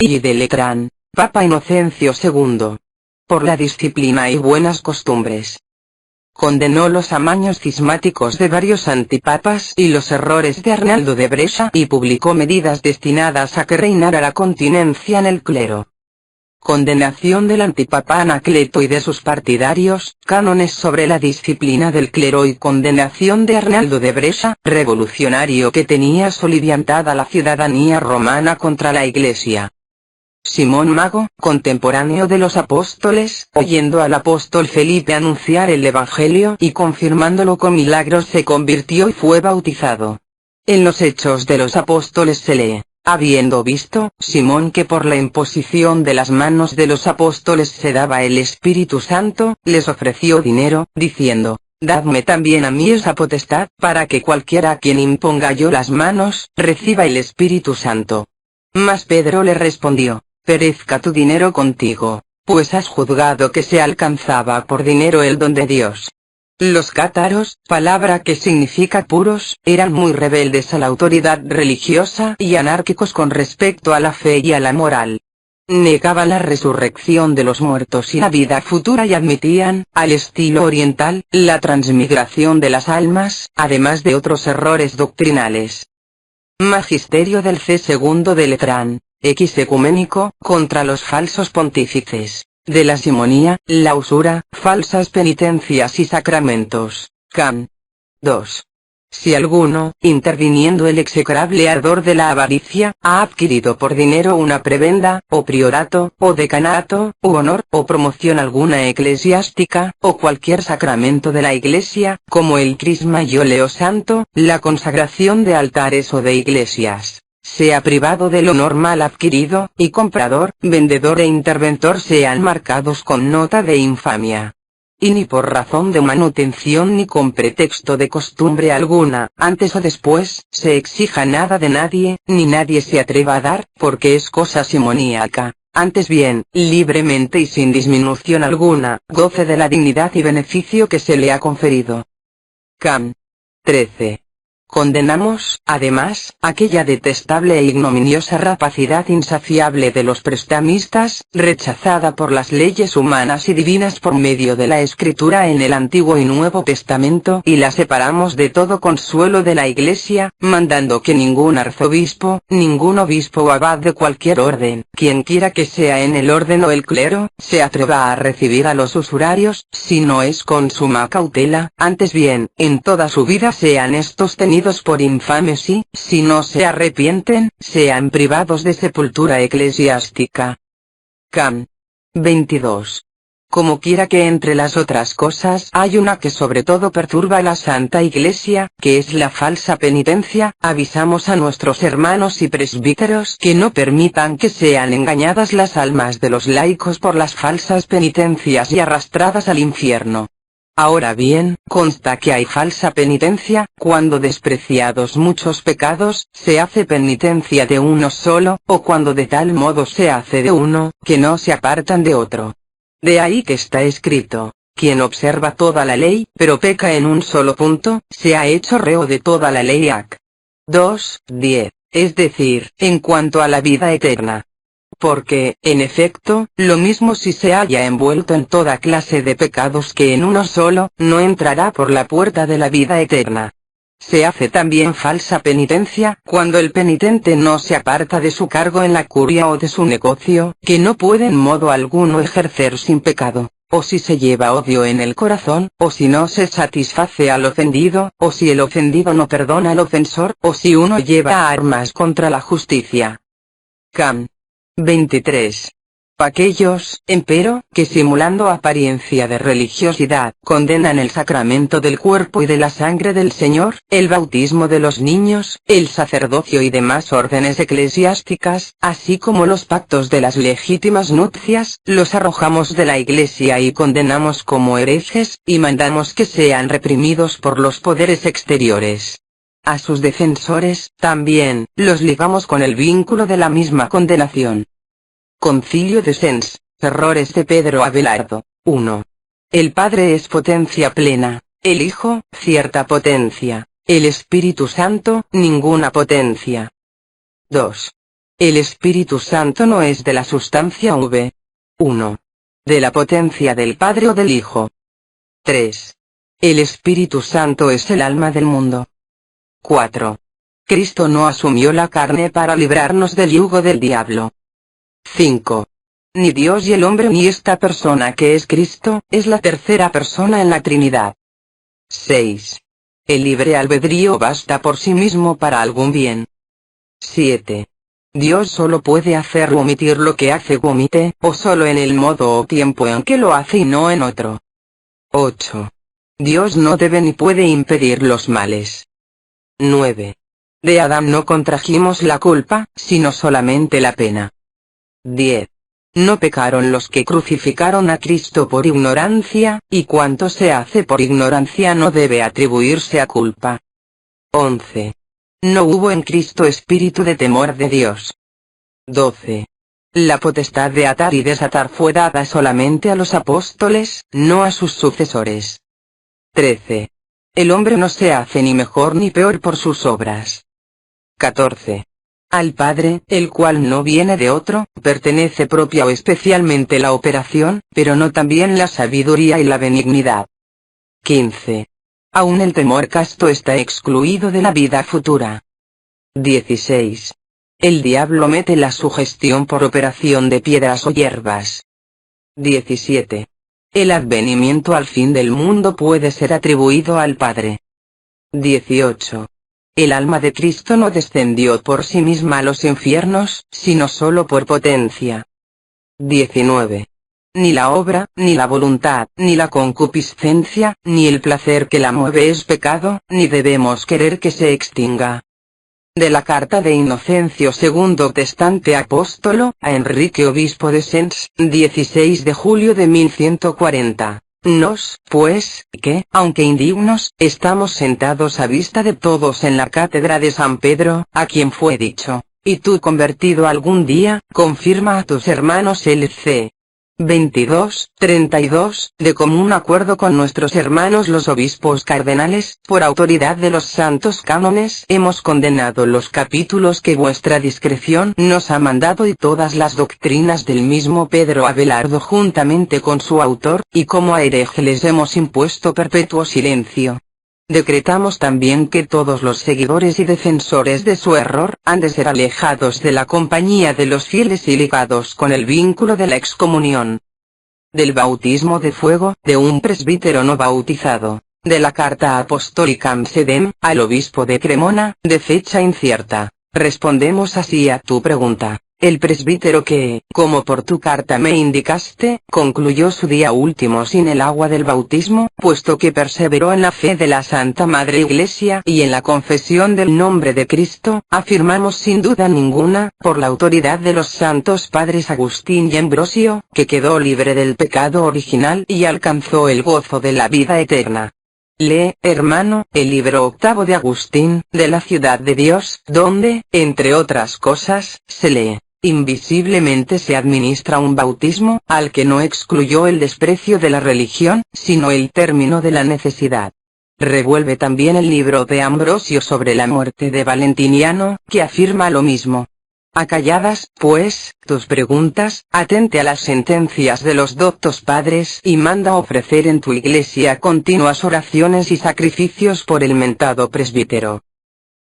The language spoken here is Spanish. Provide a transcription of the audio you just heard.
y de Letrán, Papa Inocencio II. Por la disciplina y buenas costumbres. Condenó los amaños cismáticos de varios antipapas y los errores de Arnaldo de Brescia y publicó medidas destinadas a que reinara la continencia en el clero. Condenación del antipapa Anacleto y de sus partidarios, cánones sobre la disciplina del clero y condenación de Arnaldo de Brescia, revolucionario que tenía soliviantada la ciudadanía romana contra la Iglesia. Simón Mago, contemporáneo de los apóstoles, oyendo al apóstol Felipe anunciar el Evangelio y confirmándolo con milagros se convirtió y fue bautizado. En los Hechos de los Apóstoles se lee: habiendo visto, Simón, que por la imposición de las manos de los apóstoles se daba el Espíritu Santo, les ofreció dinero, diciendo: dadme también a mí esa potestad, para que cualquiera a quien imponga yo las manos, reciba el Espíritu Santo. Mas Pedro le respondió: perezca tu dinero contigo, pues has juzgado que se alcanzaba por dinero el don de Dios. Los cátaros, palabra que significa puros, eran muy rebeldes a la autoridad religiosa y anárquicos con respecto a la fe y a la moral. Negaban la resurrección de los muertos y la vida futura y admitían, al estilo oriental, la transmigración de las almas, además de otros errores doctrinales. Magisterio del C2 de Letrán, ecuménico, contra los falsos pontífices, de la simonía, la usura, falsas penitencias y sacramentos, Can. 2. Si alguno, interviniendo el execrable ardor de la avaricia, ha adquirido por dinero una prebenda, o priorato, o decanato, u honor, o promoción alguna eclesiástica, o cualquier sacramento de la Iglesia, como el crisma y óleo santo, la consagración de altares o de iglesias, sea privado del honor mal adquirido, y comprador, vendedor e interventor sean marcados con nota de infamia. Y ni por razón de manutención ni con pretexto de costumbre alguna, antes o después, se exija nada de nadie, ni nadie se atreva a dar, porque es cosa simoníaca. Antes bien, libremente y sin disminución alguna, goce de la dignidad y beneficio que se le ha conferido. Can. 13. Condenamos, además, aquella detestable e ignominiosa rapacidad insaciable de los prestamistas, rechazada por las leyes humanas y divinas por medio de la Escritura en el Antiguo y Nuevo Testamento, y la separamos de todo consuelo de la Iglesia, mandando que ningún arzobispo, ningún obispo o abad de cualquier orden, quien quiera que sea en el orden o el clero, se atreva a recibir a los usurarios, si no es con suma cautela, antes bien, en toda su vida sean estos tenidos por infames y, si no se arrepienten, sean privados de sepultura eclesiástica. Can. 22. Como quiera que entre las otras cosas hay una que sobre todo perturba la Santa Iglesia, que es la falsa penitencia, avisamos a nuestros hermanos y presbíteros que no permitan que sean engañadas las almas de los laicos por las falsas penitencias y arrastradas al infierno. Ahora bien, consta que hay falsa penitencia, cuando despreciados muchos pecados, se hace penitencia de uno solo, o cuando de tal modo se hace de uno, que no se apartan de otro. De ahí que está escrito: quien observa toda la ley, pero peca en un solo punto, se ha hecho reo de toda la ley. Ac. 2:10, es decir, en cuanto a la vida eterna. Porque, en efecto, lo mismo si se haya envuelto en toda clase de pecados que en uno solo, no entrará por la puerta de la vida eterna. Se hace también falsa penitencia, cuando el penitente no se aparta de su cargo en la curia o de su negocio, que no puede en modo alguno ejercer sin pecado, o si se lleva odio en el corazón, o si no se satisface al ofendido, o si el ofendido no perdona al ofensor, o si uno lleva armas contra la justicia. Can. 23. Aquellos, empero, que simulando apariencia de religiosidad, condenan el sacramento del cuerpo y de la sangre del Señor, el bautismo de los niños, el sacerdocio y demás órdenes eclesiásticas, así como los pactos de las legítimas nupcias, los arrojamos de la Iglesia y condenamos como herejes, y mandamos que sean reprimidos por los poderes exteriores. A sus defensores, también, los ligamos con el vínculo de la misma condenación. Concilio de Sens, errores de Pedro Abelardo. 1. El Padre es potencia plena, el Hijo, cierta potencia, el Espíritu Santo, ninguna potencia. 2. El Espíritu Santo no es de la sustancia V. 1. De la potencia del Padre o del Hijo. 3. El Espíritu Santo es el alma del mundo. 4. Cristo no asumió la carne para librarnos del yugo del diablo. 5. Ni Dios y el hombre ni esta persona que es Cristo, es la tercera persona en la Trinidad. 6. El libre albedrío basta por sí mismo para algún bien. 7. Dios solo puede hacer o omitir lo que hace o omite, o solo en el modo o tiempo en que lo hace y no en otro. 8. Dios no debe ni puede impedir los males. 9. De Adán no contrajimos la culpa, sino solamente la pena. 10. No pecaron los que crucificaron a Cristo por ignorancia, y cuanto se hace por ignorancia no debe atribuirse a culpa. 11. No hubo en Cristo espíritu de temor de Dios. 12. La potestad de atar y desatar fue dada solamente a los apóstoles, no a sus sucesores. 13. El hombre no se hace ni mejor ni peor por sus obras. 14. Al Padre, el cual no viene de otro, pertenece propia o especialmente la operación, pero no también la sabiduría y la benignidad. 15. Aún el temor casto está excluido de la vida futura. 16. El diablo mete la sugestión por operación de piedras o hierbas. 17. El advenimiento al fin del mundo puede ser atribuido al Padre. 18. El alma de Cristo no descendió por sí misma a los infiernos, sino solo por potencia. 19. Ni la obra, ni la voluntad, ni la concupiscencia, ni el placer que la mueve es pecado, ni debemos querer que se extinga. De la carta de Inocencio II Testante Apóstolo, a Enrique Obispo de Sens, 16 de julio de 1140. Nos, pues, que, aunque indignos, estamos sentados a vista de todos en la cátedra de San Pedro, a quien fue dicho, y tú convertido algún día, confirma a tus hermanos LC. 22, 32, de común acuerdo con nuestros hermanos los obispos cardenales, por autoridad de los santos cánones, hemos condenado los capítulos que vuestra discreción nos ha mandado y todas las doctrinas del mismo Pedro Abelardo juntamente con su autor, y como a hereje les hemos impuesto perpetuo silencio. Decretamos también que todos los seguidores y defensores de su error, han de ser alejados de la compañía de los fieles y ligados con el vínculo de la excomunión. Del bautismo de fuego, de un presbítero no bautizado. De la carta Apostolicam Sedem, al obispo de Cremona, de fecha incierta. Respondemos así a tu pregunta. El presbítero que, como por tu carta me indicaste, concluyó su día último sin el agua del bautismo, puesto que perseveró en la fe de la Santa Madre Iglesia y en la confesión del nombre de Cristo, afirmamos sin duda ninguna, por la autoridad de los santos padres Agustín y Ambrosio, que quedó libre del pecado original y alcanzó el gozo de la vida eterna. Lee, hermano, el libro octavo de Agustín, de la ciudad de Dios, donde, entre otras cosas, se lee: invisiblemente se administra un bautismo, al que no excluyó el desprecio de la religión, sino el término de la necesidad. Revuelve también el libro de Ambrosio sobre la muerte de Valentiniano, que afirma lo mismo. Acalladas, pues, tus preguntas, atente a las sentencias de los doctos padres y manda ofrecer en tu iglesia continuas oraciones y sacrificios por el mentado presbítero.